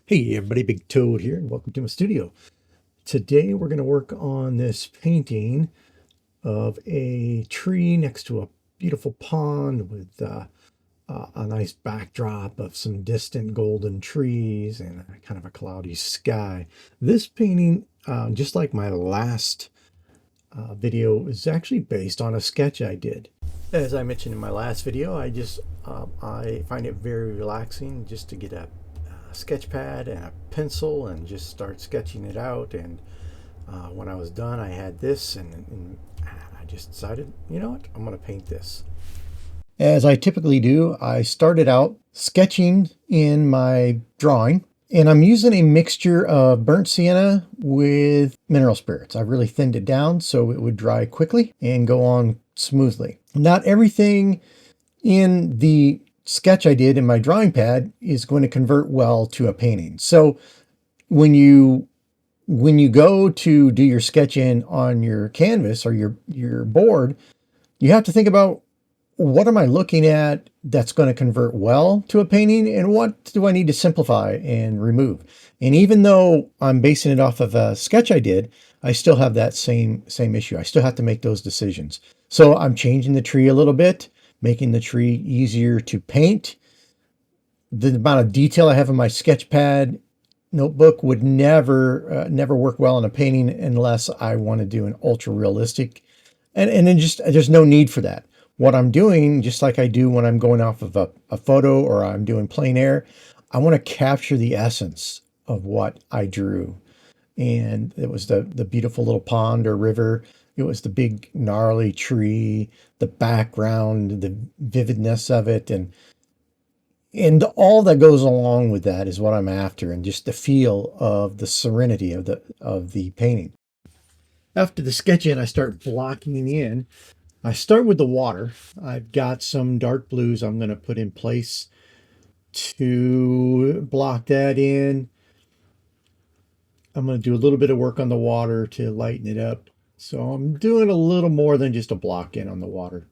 Hey everybody, Big Toad here, and welcome to my studio. Today we're going to work on this painting of a tree next to a beautiful pond with a nice backdrop of some distant golden trees and a kind of a cloudy sky. This painting, just like my last video, is actually based on a sketch I did. As I mentioned in my last video, I find it very relaxing just to get a sketch pad and a pencil and just start sketching it out. And when I was done, I had this, and I just decided, you know what, I'm going to paint this. As I typically do, I started out sketching in my drawing, and I'm using a mixture of burnt sienna with mineral spirits. I really thinned it down so it would dry quickly and go on smoothly. Not everything in the sketch I did in my drawing pad is going to convert well to a painting. So when you go to do your sketching on your canvas or your board, you have to think about, what am I looking at that's going to convert well to a painting, and what do I need to simplify and remove? And even though I'm basing it off of a sketch I did, I still have that same issue. I still have to make those decisions. So I'm changing the tree a little bit, making the tree easier to paint. The amount of detail I have in my sketch pad notebook would never work well in a painting unless I want to do an ultra realistic, and then just there's no need for that. What I'm doing, just like I do when I'm going off of a photo or I'm doing plein air, I want to capture the essence of what I drew. And it was the beautiful little pond or river. It was the big gnarly tree, the background, the vividness of it, and all that goes along with that is what I'm after, and just the feel of the serenity of the painting. After the sketching, I start blocking in. I start with the water. I've got some dark blues I'm going to put in place to block that in. I'm going to do a little bit of work on the water to lighten it up. So I'm doing a little more than just a block in on the water.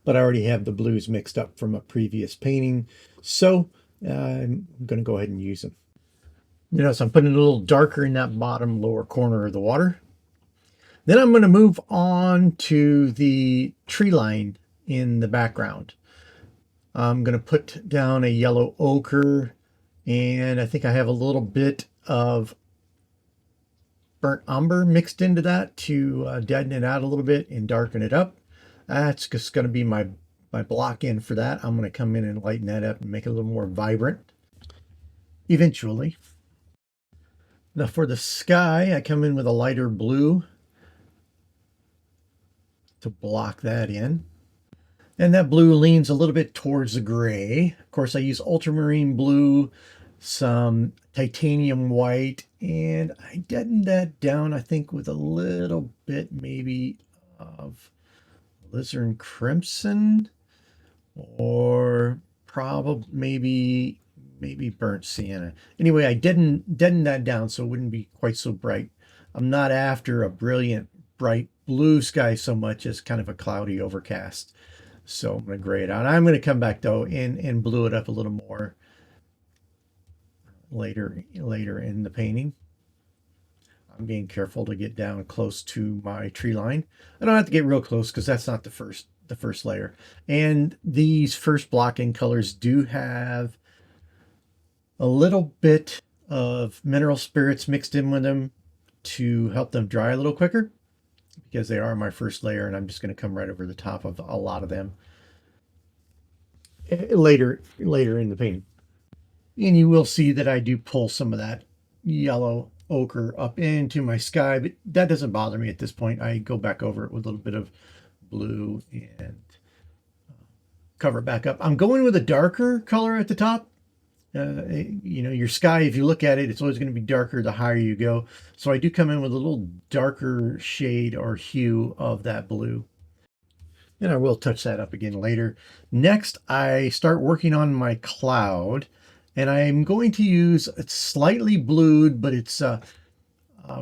But I already have the blues mixed up from a previous painting, so I'm going to go ahead and use them. You notice I'm putting a little darker in that bottom lower corner of the water. Then I'm going to move on to the tree line in the background. I'm going to put down a yellow ochre, and I think I have a little bit of burnt umber mixed into that to deaden it out a little bit and darken it up. That's just going to be my block in for that. I'm going to come in and lighten that up and make it a little more vibrant eventually. Now for the sky, I come in with a lighter blue to block that in. And that blue leans a little bit towards the gray. Of course, I use ultramarine blue, some titanium white, and I deadened that down, I think, with a little bit maybe of Alizarin crimson, or probably maybe burnt sienna. Anyway, I deadened that down so it wouldn't be quite so bright. I'm not after a brilliant bright blue sky so much as kind of a cloudy overcast. So I'm going to gray it out. I'm going to come back though and blue it up a little more later in the painting. I'm being careful to get down close to my tree line. I don't have to get real close because that's not the first layer. And these first blocking colors do have a little bit of mineral spirits mixed in with them to help them dry a little quicker, because they are my first layer, and I'm just going to come right over the top of a lot of them later in the painting. And you will see that I do pull some of that yellow ochre up into my sky, but that doesn't bother me at this point. I go back over it with a little bit of blue and cover it back up. I'm going with a darker color at the top. You know, your sky, if you look at it, it's always going to be darker the higher you go. So I do come in with a little darker shade or hue of that blue. And I will touch that up again later. Next, I start working on my cloud. And I'm going to use, it's slightly blued, but it's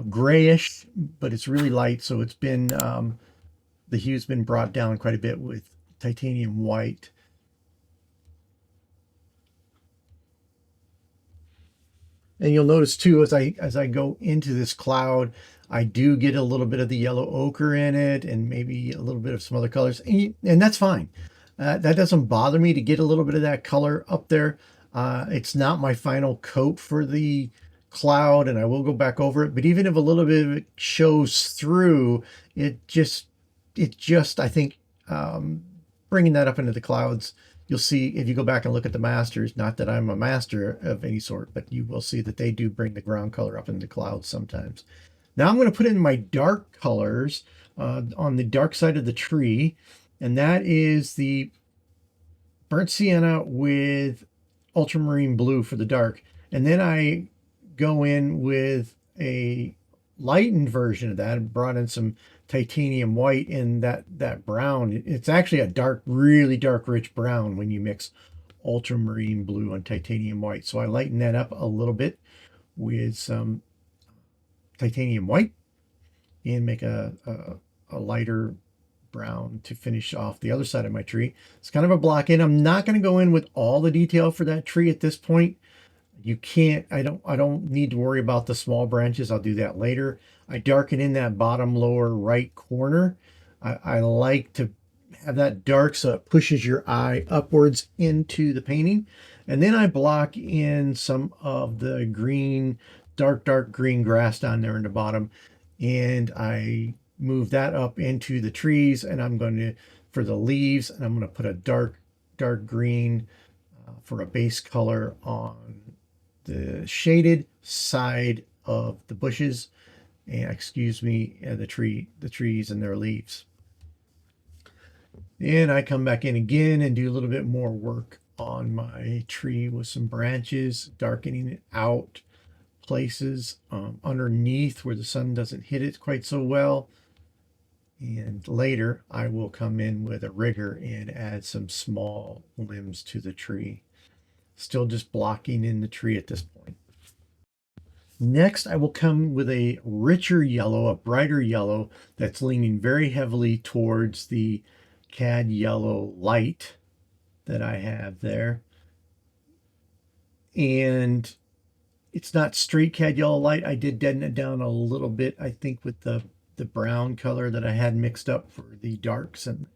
grayish, but it's really light. So it's been, the hue's been brought down quite a bit with titanium white. And you'll notice too, as I go into this cloud, I do get a little bit of the yellow ochre in it and maybe a little bit of some other colors. And that's fine. That doesn't bother me to get a little bit of that color up there. It's not my final coat for the cloud, and I will go back over it. But even if a little bit of it shows through, it just I think, bringing that up into the clouds, you'll see if you go back and look at the masters, not that I'm a master of any sort, but you will see that they do bring the ground color up into the clouds sometimes. Now I'm going to put in my dark colors on the dark side of the tree, and that is the burnt sienna with ultramarine blue for the dark. And then I go in with a lightened version of that and brought in some titanium white in that brown. It's actually a dark, really dark, rich brown when you mix ultramarine blue and titanium white. So I lighten that up a little bit with some titanium white and make a lighter brown to finish off the other side of my tree. It's kind of a block in. I'm not going to go in with all the detail for that tree at this point. You can't, I don't need to worry about the small branches. I'll do that later. I darken in that bottom lower right corner. I like to have that dark so it pushes your eye upwards into the painting. And then I block in some of the green, dark green grass down there in the bottom. And I move that up into the trees, and I'm going to, for the leaves, and I'm going to put a dark green for a base color on the shaded side of the bushes, and the trees and their leaves. And I come back in again and do a little bit more work on my tree with some branches, darkening it out places underneath where the sun doesn't hit it quite so well. And later I will come in with a rigger and add some small limbs to the tree. Still just blocking in the tree at this point. Next, I will come with a richer yellow, a brighter yellow that's leaning very heavily towards the cad yellow light that I have there. And it's not straight cad yellow light. I did deaden it down a little bit, I think, with the brown color that I had mixed up for the darks and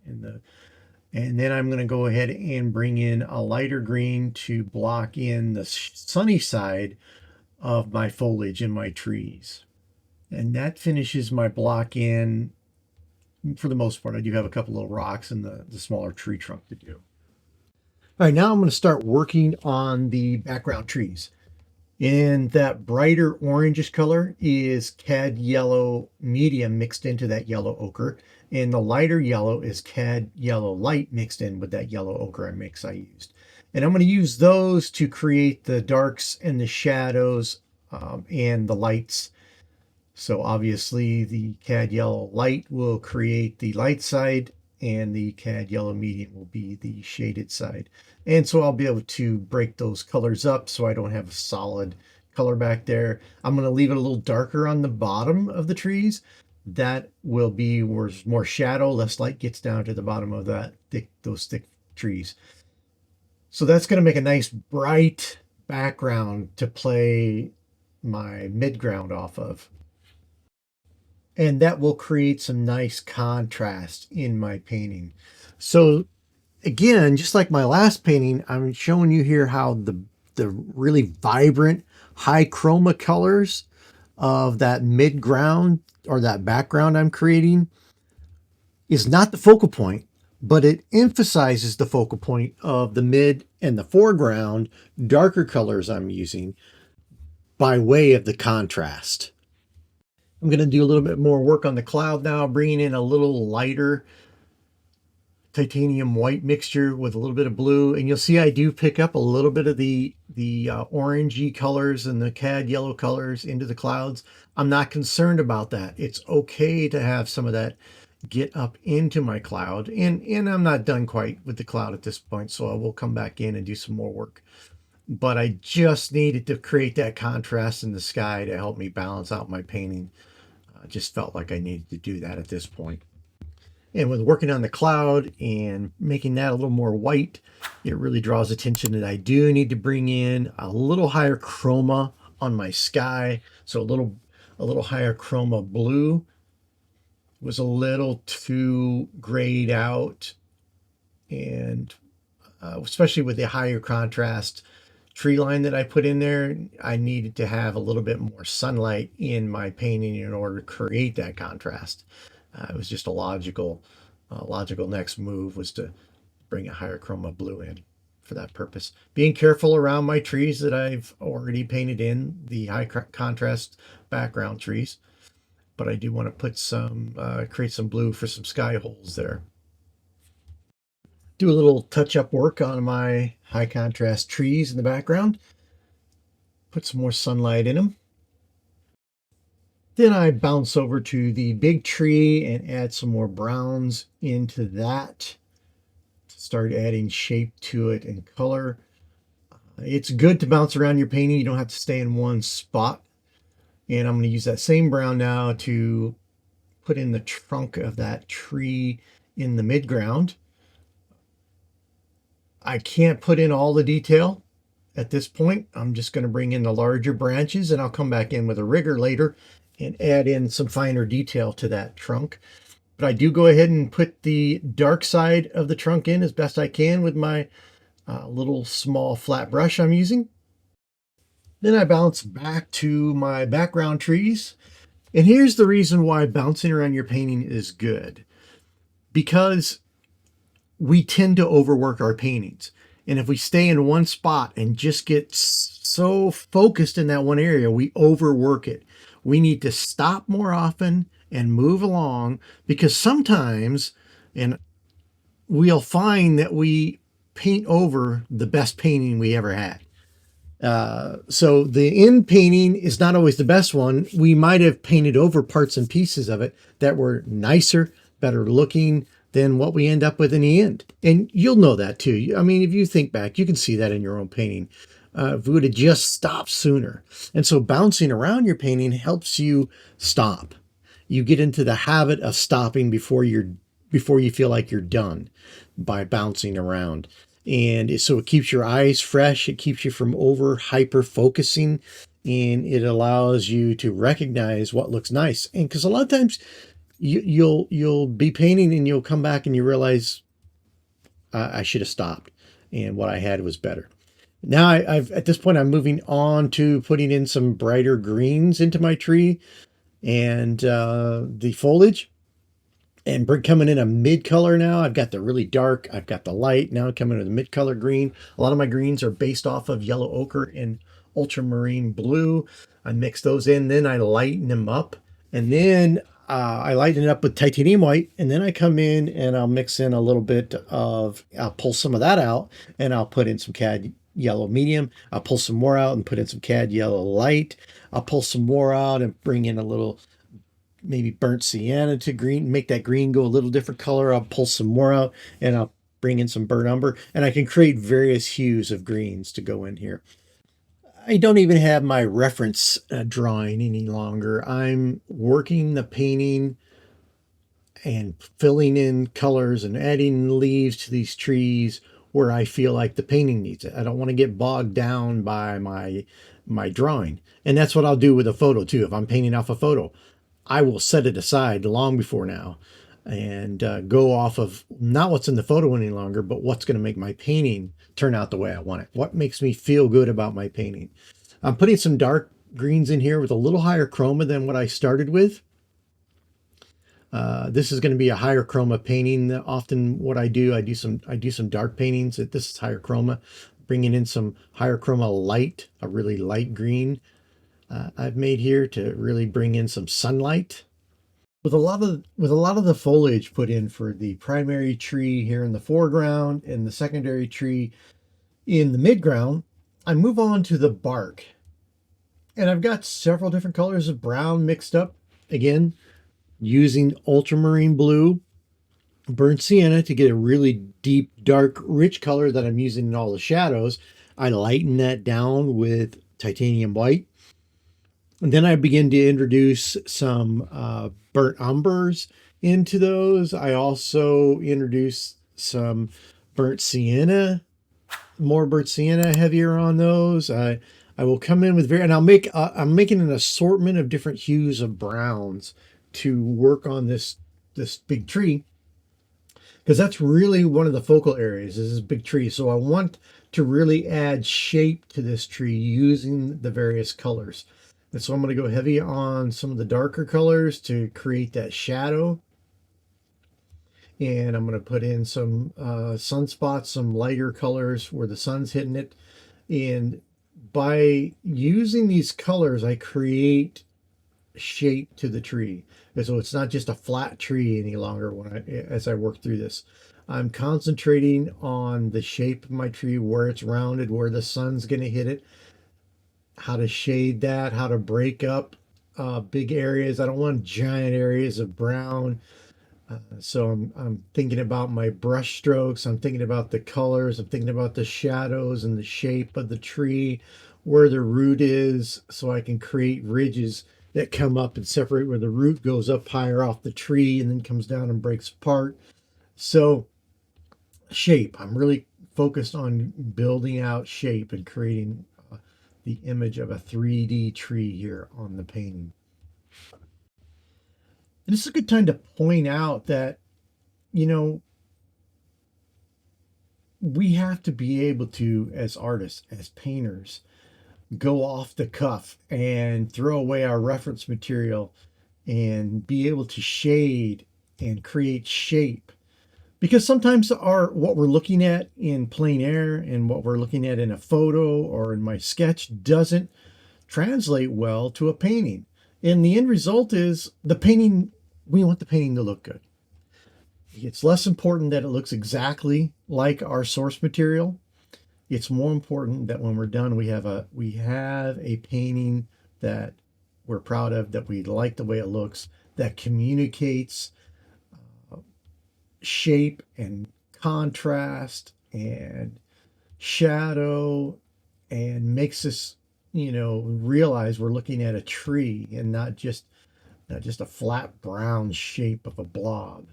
then I'm going to go ahead and bring in a lighter green to block in the sunny side of my foliage in my trees. And that finishes my block in for the most part. I do have a couple little rocks and the smaller tree trunk to do. All right, now I'm going to start working on the background trees. And that brighter orangish color is cad yellow medium mixed into that yellow ochre. And the lighter yellow is cad yellow light mixed in with that yellow ochre mix I used. And I'm going to use those to create the darks and the shadows and the lights. So obviously the cad yellow light will create the light side, and the cad yellow medium will be the shaded side. And so I'll be able to break those colors up so I don't have a solid color back there. I'm going to leave it a little darker on the bottom of the trees. That will be where more shadow, less light gets down to the bottom of those thick trees. So that's going to make a nice bright background to play my midground off of. And that will create some nice contrast in my painting. So again, just like my last painting, I'm showing you here how the really vibrant high chroma colors of that midground or that background I'm creating is not the focal point, but it emphasizes the focal point of the mid and the foreground darker colors I'm using by way of the contrast. I'm going to do a little bit more work on the cloud now, bringing in a little lighter titanium white mixture with a little bit of blue. And you'll see I do pick up a little bit of the orangey colors and the cad yellow colors into the clouds. I'm not concerned about that. It's okay to have some of that get up into my cloud. And I'm not done quite with the cloud at this point, so I will come back in and do some more work. But I just needed to create that contrast in the sky to help me balance out my painting. I just felt like I needed to do that at this point. And with working on the cloud and making that a little more white, it really draws attention that I do need to bring in a little higher chroma on my sky. So a little higher chroma blue was a little too grayed out, and especially with the higher contrast tree line that I put in there, I needed to have a little bit more sunlight in my painting in order to create that contrast. It was just a logical next move was to bring a higher chroma blue in for that purpose. Being careful around my trees that I've already painted in, the high contrast background trees, but I do want to put some, create some blue for some sky holes there. Do a little touch-up work on my high contrast trees in the background. Put some more sunlight in them. Then I bounce over to the big tree and add some more browns into that. Start adding shape to it and color. It's good to bounce around your painting. You don't have to stay in one spot. And I'm going to use that same brown now to put in the trunk of that tree in the midground. I can't put in all the detail at this point. I'm just going to bring in the larger branches, and I'll come back in with a rigger later and add in some finer detail to that trunk. But I do go ahead and put the dark side of the trunk in as best I can with my little small flat brush I'm using. Then I bounce back to my background trees. And here's the reason why bouncing around your painting is good. Because we tend to overwork our paintings. And if we stay in one spot and just get so focused in that one area, we overwork it. We need to stop more often and move along, because sometimes, and we'll find that we paint over the best painting we ever had. So the end painting is not always the best one. We might have painted over parts and pieces of it that were nicer, better looking than what we end up with in the end. And you'll know that too. I mean, if you think back, you can see that in your own painting. If we would have just stopped sooner. And so bouncing around your painting helps you stop. You get into the habit of stopping before you feel like you're done by bouncing around. And so it keeps your eyes fresh. It keeps you from over hyper focusing, and it allows you to recognize what looks nice. And because a lot of times you'll be painting and you'll come back and you realize I should have stopped, and what I had was better. Now I've at this point I'm moving on to putting in some brighter greens into my tree and the foliage, and coming in a mid color now. I've got the really dark, I've got the light, now coming with a mid color green. A lot of my greens are based off of yellow ochre and ultramarine blue. I mix those in, then I lighten them up, and then I lighten it up with titanium white, and then I come in and I'll mix in a little bit of, I'll pull some of that out and I'll put in some cad yellow medium. I'll pull some more out and put in some cad yellow light. I'll pull some more out and bring in a little maybe burnt sienna to green, make that green go a little different color. I'll pull some more out and I'll bring in some burnt umber, and I can create various hues of greens to go in here. I don't even have my reference drawing any longer. I'm working the painting and filling in colors and adding leaves to these trees where I feel like the painting needs it. I don't want to get bogged down by my drawing. And that's what I'll do with a photo too. If I'm painting off a photo, I will set it aside long before now and go off of not what's in the photo any longer, but what's going to make my painting turn out the way I want it. What makes me feel good about my painting. I'm putting some dark greens in here with a little higher chroma than what I started with. This is going to be a higher chroma painting. Often what I do some dark paintings. This is higher chroma, bringing in some higher chroma light, a really light green I've made here to really bring in some sunlight. With a lot of the foliage put in for the primary tree here in the foreground and the secondary tree in the midground, I move on to the bark. And I've got several different colors of brown mixed up. Again, using ultramarine blue, burnt sienna to get a really deep, dark, rich color that I'm using in all the shadows. I lighten that down with titanium white. And then I begin to introduce some burnt umbers into those. I also introduce some burnt sienna, more burnt sienna heavier on those. I will come in with and I'm making an assortment of different hues of browns to work on this big tree, because that's really one of the focal areas is this big tree. So I want to really add shape to this tree using the various colors. And so I'm going to go heavy on some of the darker colors to create that shadow. And I'm going to put in some sunspots, some lighter colors where the sun's hitting it. And by using these colors, I create shape to the tree. And so it's not just a flat tree any longer as I work through this. I'm concentrating on the shape of my tree, where it's rounded, where the sun's going to hit it, how to shade that, how to break up big areas. I don't want giant areas of brown. So I'm thinking about my brush strokes. I'm thinking about the colors. I'm thinking about the shadows and the shape of the tree, where the root is, so I can create ridges that come up and separate where the root goes up higher off the tree and then comes down and breaks apart. So shape, I'm really focused on building out shape and creating the image of a 3D tree here on the painting. And this is a good time to point out that, you know, we have to be able to, as artists, as painters, go off the cuff and throw away our reference material and be able to shade and create shape. Because sometimes what we're looking at in plein air and what we're looking at in a photo or in my sketch doesn't translate well to a painting. And the end result is we want the painting to look good. It's less important that it looks exactly like our source material. It's more important that when we're done, we have a painting that we're proud of, that we like the way it looks, that communicates shape and contrast and shadow, and makes us, realize we're looking at a tree and not just a flat brown shape of a blob.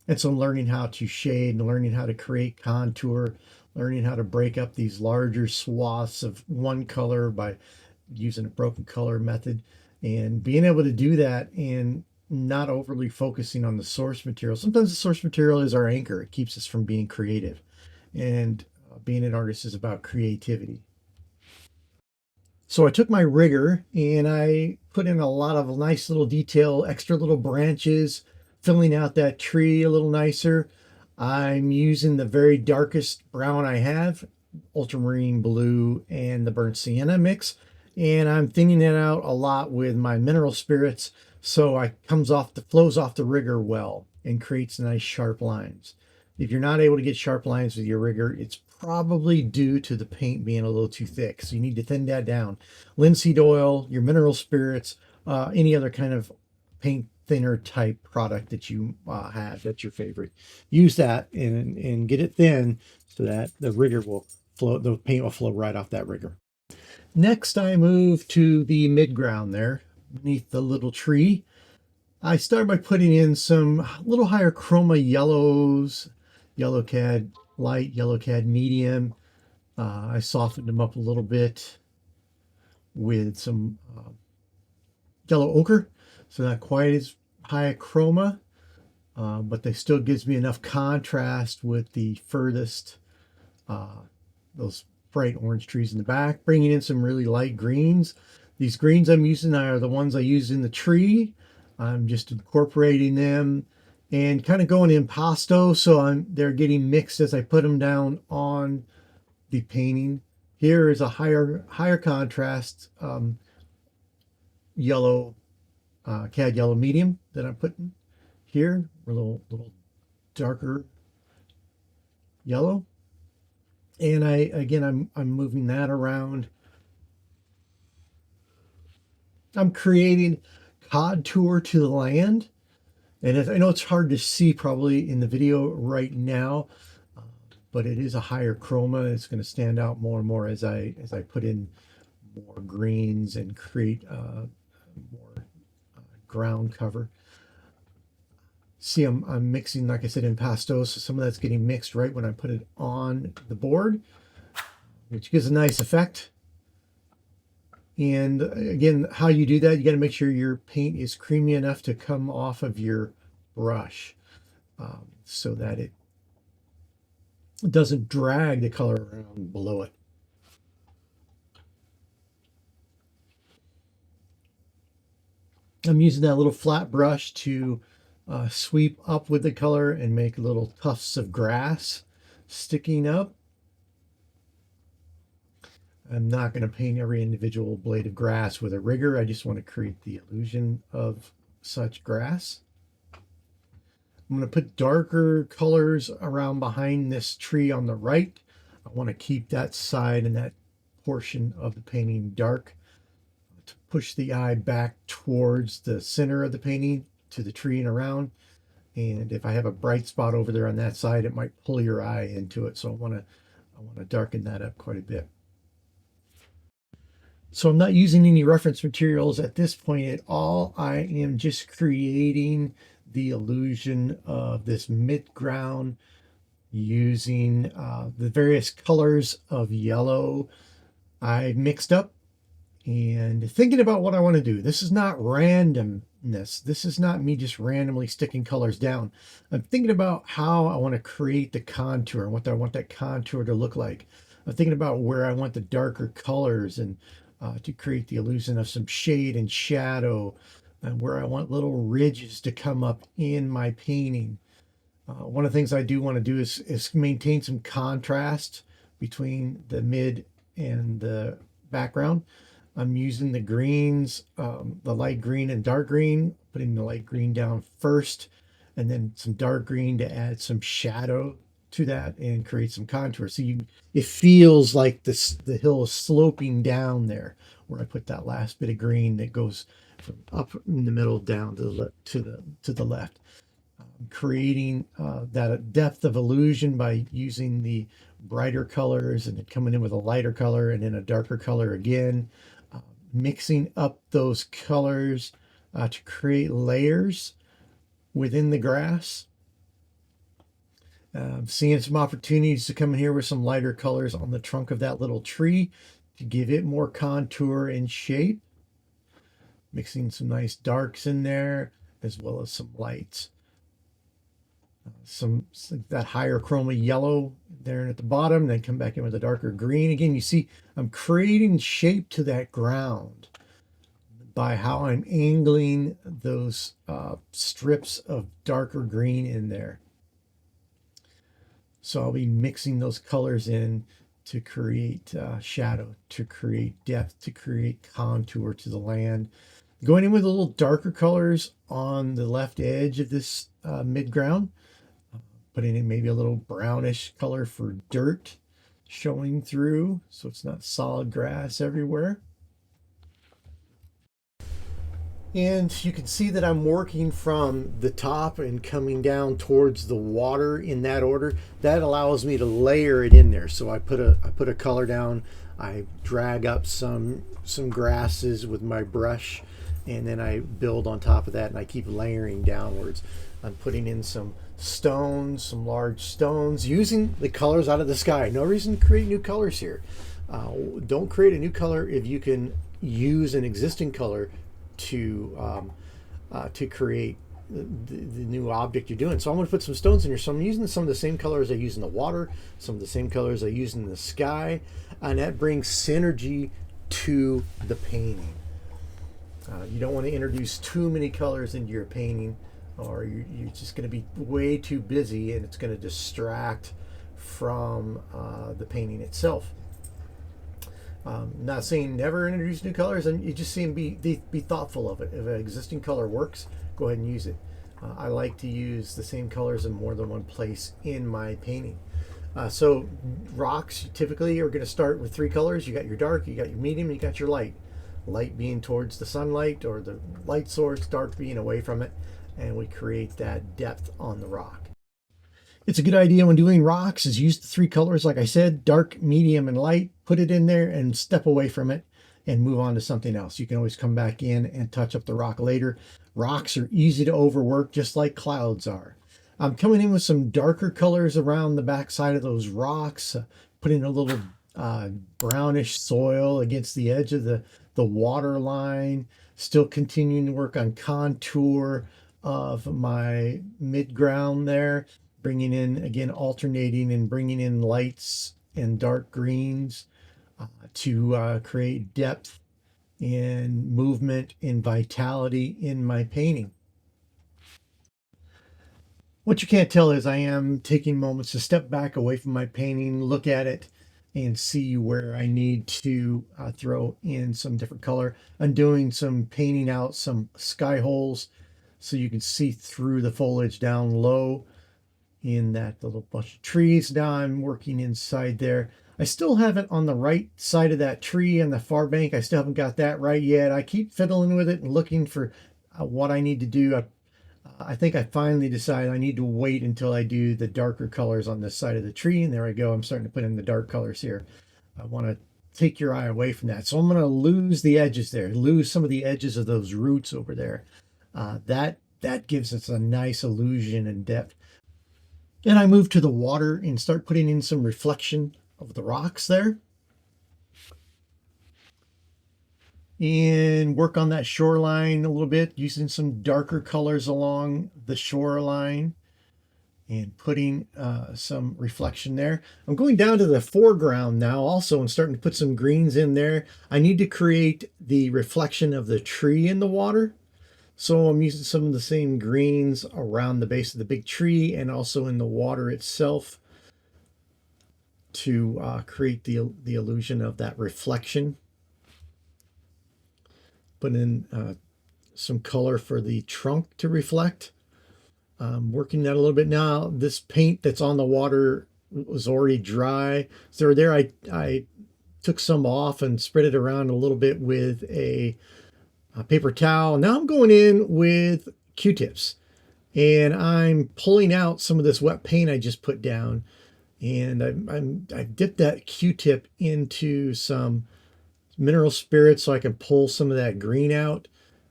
And so I'm learning how to shade and learning how to create contour, learning how to break up these larger swaths of one color by using a broken color method, and being able to do that and not overly focusing on the source material. Sometimes the source material is our anchor. It keeps us from being creative. And being an artist is about creativity. So I took my rigger and I put in a lot of nice little detail, extra little branches, filling out that tree a little nicer. I'm using the very darkest brown I have, ultramarine blue and the burnt sienna mix. And I'm thinning it out a lot with my mineral spirits, so it flows off the rigger well and creates nice sharp lines. If you're not able to get sharp lines with your rigger, it's probably due to the paint being a little too thick. So you need to thin that down. Linseed oil, your mineral spirits, any other kind of paint thinner type product that you have that's your favorite. Use that and get it thin so that the paint will flow right off that rigger. Next, I move to the midground there beneath the little tree. I start by putting in some little higher chroma yellows, yellow cad light, yellow cad medium. I softened them up a little bit with some yellow ochre, so not quite as high a chroma, but they still gives me enough contrast with the furthest, those bright orange trees in the back. Bringing in some really light greens. These greens I'm using are the ones I use in the tree. I'm just incorporating them and kind of going impasto, so they're getting mixed as I put them down on the painting. Here is a higher contrast yellow, cad yellow medium that I'm putting here, a little darker yellow. And I'm moving that around. I'm creating contour to the land. And I know it's hard to see probably in the video right now, but it is a higher chroma. It's going to stand out more and more as I put in more greens and create more ground cover. See, I'm mixing, like I said, impasto, so some of that's getting mixed right when I put it on the board, which gives a nice effect. And again, how you do that, you got to make sure your paint is creamy enough to come off of your brush so that it doesn't drag the color around below it. I'm using that little flat brush to sweep up with the color and make little tufts of grass sticking up. I'm not going to paint every individual blade of grass with a rigger. I just want to create the illusion of such grass. I'm going to put darker colors around behind this tree on the right. I want to keep that side and that portion of the painting dark to push the eye back towards the center of the painting, to the tree and around. And if I have a bright spot over there on that side, it might pull your eye into it. So I want to darken that up quite a bit. So I'm not using any reference materials at this point at all. I am just creating the illusion of this mid-ground using the various colors of yellow I mixed up and thinking about what I want to do. This is not randomness. This is not me just randomly sticking colors down. I'm thinking about how I want to create the contour and what I want that contour to look like. I'm thinking about where I want the darker colors and to create the illusion of some shade and shadow, and where I want little ridges to come up in my painting. One of the things I do want to do is maintain some contrast between the mid and the background. I'm using the greens, the light green and dark green, putting the light green down first, and then some dark green to add some shadow to that and create some contour. So it feels like the hill is sloping down there, where I put that last bit of green that goes from up in the middle down to the left. Creating that depth of illusion by using the brighter colors and then coming in with a lighter color and then a darker color again, mixing up those colors to create layers within the grass. Seeing some opportunities to come in here with some lighter colors on the trunk of that little tree to give it more contour and shape. Mixing some nice darks in there as well as some lights. That higher chroma yellow there at the bottom, then come back in with a darker green. Again, you see I'm creating shape to that ground by how I'm angling those strips of darker green in there. So I'll be mixing those colors in to create shadow, to create depth, to create contour to the land. Going in with a little darker colors on the left edge of this mid-ground, putting in maybe a little brownish color for dirt showing through, so it's not solid grass everywhere. And you can see that I'm working from the top and coming down towards the water in that order. That allows me to layer it in there. So I put a color down, I drag up some grasses with my brush, and then I build on top of that and I keep layering downwards. I'm putting in some stones, some large stones, using the colors out of the sky. No reason to create new colors here. Don't create a new color if you can use an existing color to create the new object you're doing. So I'm going to put some stones in here. So I'm using some of the same colors I use in the water, some of the same colors I use in the sky, and that brings synergy to the painting. You don't want to introduce too many colors into your painting, or you're just going to be way too busy and it's going to distract from the painting itself. Not saying never introduce new colors, and you just see them be thoughtful of it. If an existing color works, go ahead and use it. I like to use the same colors in more than one place in my painting. So rocks typically are going to start with 3 colors. You got your dark, you got your medium, you got your light. Light being towards the sunlight or the light source, dark being away from it, and we create that depth on the rock. It's a good idea when doing rocks is use the 3 colors, like I said, dark, medium, and light. Put it in there and step away from it and move on to something else. You can always come back in and touch up the rock later. Rocks are easy to overwork, just like clouds are. I'm coming in with some darker colors around the back side of those rocks, putting a little brownish soil against the edge of the water line. Still continuing to work on contour of my mid-ground there, bringing in, again, alternating and bringing in lights and dark greens to create depth and movement and vitality in my painting. What you can't tell is I am taking moments to step back away from my painting, look at it, and see where I need to throw in some different color. I'm doing some painting out some sky holes so you can see through the foliage down low in that little bunch of trees. Now I'm working inside there. I still haven't on the right side of that tree on the far bank. I still haven't got that right yet. I keep fiddling with it and looking for what I need to do. I think I finally decided I need to wait until I do the darker colors on this side of the tree. And there I go. I'm starting to put in the dark colors here. I want to take your eye away from that. So I'm going to lose the edges there, lose some of the edges of those roots over there. That gives us a nice illusion and depth. And I move to the water and start putting in some reflection of the rocks there. And work on that shoreline a little bit, using some darker colors along the shoreline and putting some reflection there. I'm going down to the foreground now also and starting to put some greens in there. I need to create the reflection of the tree in the water. So I'm using some of the same greens around the base of the big tree and also in the water itself to create the illusion of that reflection. Put in some color for the trunk to reflect. Working that a little bit now. This paint that's on the water was already dry. So there I took some off and spread it around a little bit with a paper towel. Now I'm going in with Q-tips and I'm pulling out some of this wet paint I just put down. And I've dipped that Q-tip into some mineral spirits so I can pull some of that green out.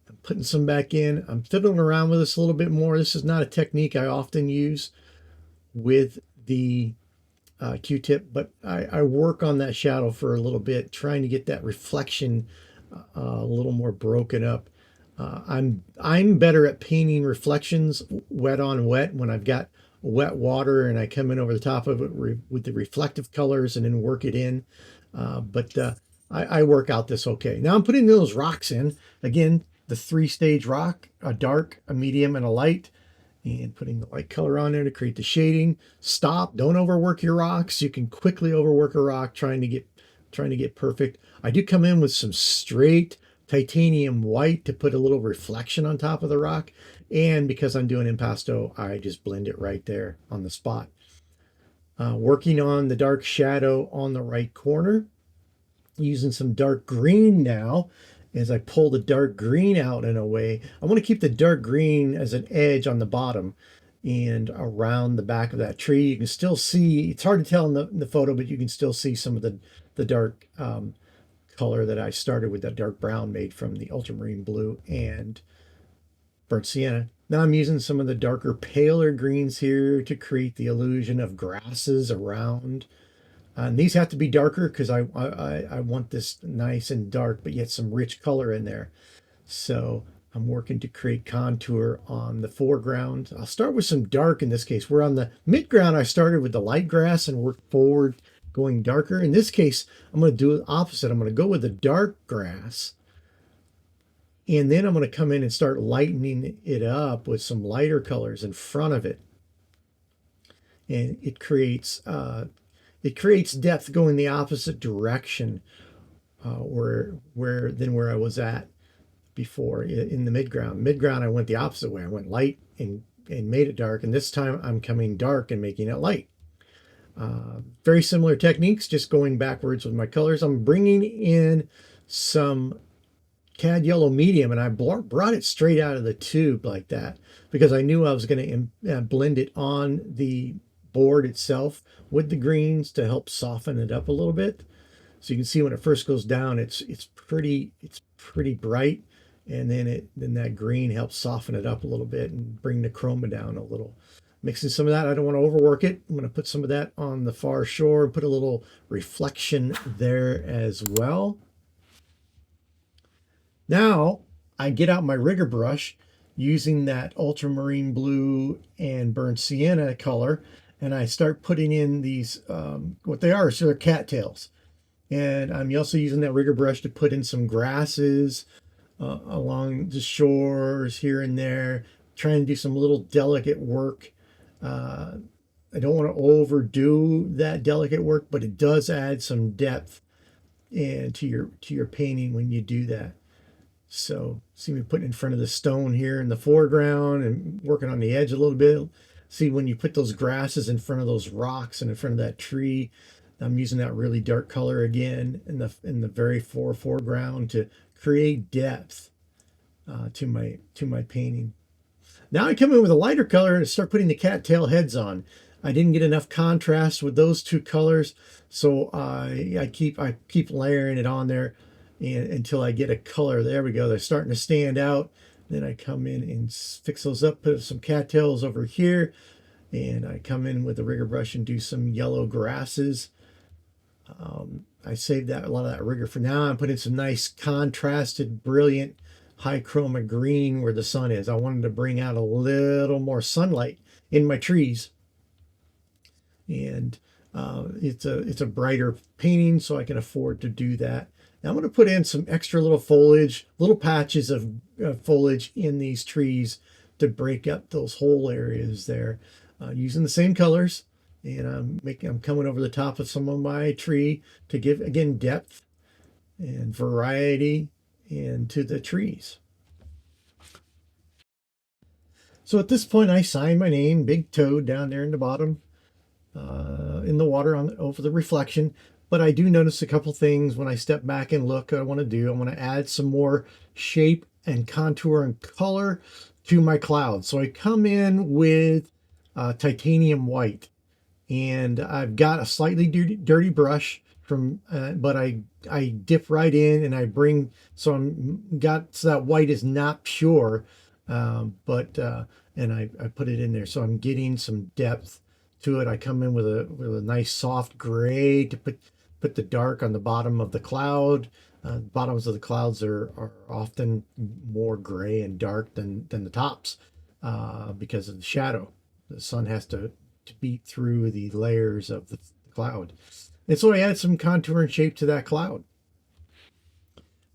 I'm putting some back in. I'm fiddling around with this a little bit more. This is not a technique I often use with the Q-tip, but I work on that shadow for a little bit, trying to get that reflection a little more broken up. I'm better at painting reflections wet on wet when I've got wet water and I come in over the top of it with the reflective colors and then work it in. I work out this okay. Now I'm putting those rocks in. Again, the 3-stage rock, a dark, a medium, and a light. And putting the light color on there to create the shading. Stop, don't overwork your rocks. You can quickly overwork a rock trying to get perfect. I do come in with some straight titanium white to put a little reflection on top of the rock. And because I'm doing impasto, I just blend it right there on the spot. Working on the dark shadow on the right corner. Using some dark green now as I pull the dark green out in a way. I want to keep the dark green as an edge on the bottom and around the back of that tree. You can still see, it's hard to tell in the photo, but you can still see some of the dark color that I started with, that dark brown made from the ultramarine blue and burnt sienna. Now I'm using some of the darker, paler greens here to create the illusion of grasses around. And these have to be darker because I want this nice and dark, but yet some rich color in there. So I'm working to create contour on the foreground. I'll start with some dark in this case. We're on the midground. I started with the light grass and worked forward, going darker. In this case, I'm going to do the opposite. I'm going to go with the dark grass. And then I'm going to come in and start lightening it up with some lighter colors in front of it. And it creates depth going the opposite direction where I was at before in the midground. Midground, I went the opposite way. I went light and made it dark. And this time I'm coming dark and making it light. Very similar techniques, just going backwards with my colors. I'm bringing in some cad yellow medium and I brought it straight out of the tube like that because I knew I was going to blend it on the board itself with the greens to help soften it up a little bit. So you can see when it first goes down, it's pretty bright, and then that green helps soften it up a little bit and bring the chroma down a little. Mixing some of that. I don't want to overwork it. I'm going to put some of that on the far shore and put a little reflection there as well. Now I get out my rigger brush using that ultramarine blue and burnt sienna color, and I start putting in these, what they are, so they're cattails. And I'm also using that rigger brush to put in some grasses along the shores here and there, trying to do some little delicate work. I don't want to overdo that delicate work, but it does add some depth and to your painting when you do that. So see me putting in front of the stone here in the foreground and working on the edge a little bit. See, when you put those grasses in front of those rocks and in front of that tree, I'm using that really dark color again in the very foreground to create depth to my painting. Now I come in with a lighter color and start putting the cattail heads on. I didn't get enough contrast with those two colors, so I keep layering it on there until I get a color. There we go. They're starting to stand out. Then I come in and fix those up, put some cattails over here, and I come in with the rigger brush and do some yellow grasses. I saved a lot of that rigger for now. I'm putting some nice contrasted, brilliant, high chroma green where the sun is. I wanted to bring out a little more sunlight in my trees. And it's a brighter painting, so I can afford to do that. Now I'm going to put in some extra little foliage, little patches of foliage in these trees to break up those whole areas there, using the same colors. And I'm coming over the top of some of my tree to give, again, depth and variety into the trees. So at this point, I sign my name, Big Toad, down there in the bottom, in the water over the reflection. But I do notice a couple things when I step back and look. I want to add some more shape and contour and color to my clouds. So I come in with titanium white, and I've got a slightly dirty brush but I dip right in and I bring, so that white is not pure, and I put it in there. So I'm getting some depth to it. I come in with a nice soft gray to put the dark on the bottom of the cloud. Bottoms of the clouds are often more gray and dark than the tops because of the shadow. The sun has to beat through the layers of the cloud. And so I add some contour and shape to that cloud.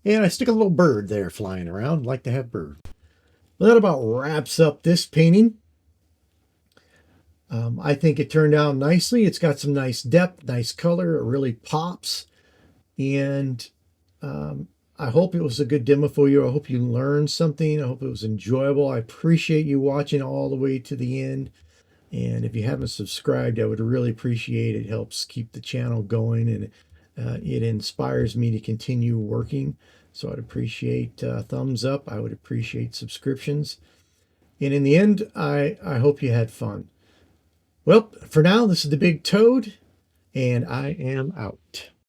And I stick a little bird there flying around. Like to have bird. Well, that about wraps up this painting. I think it turned out nicely. It's got some nice depth, nice color. It really pops. And I hope it was a good demo for you. I hope you learned something. I hope it was enjoyable. I appreciate you watching all the way to the end. And if you haven't subscribed, I would really appreciate it. It helps keep the channel going, and it inspires me to continue working. So I'd appreciate a thumbs up. I would appreciate subscriptions. And in the end, I hope you had fun. Well, for now, this is the Big Toad, and I am out.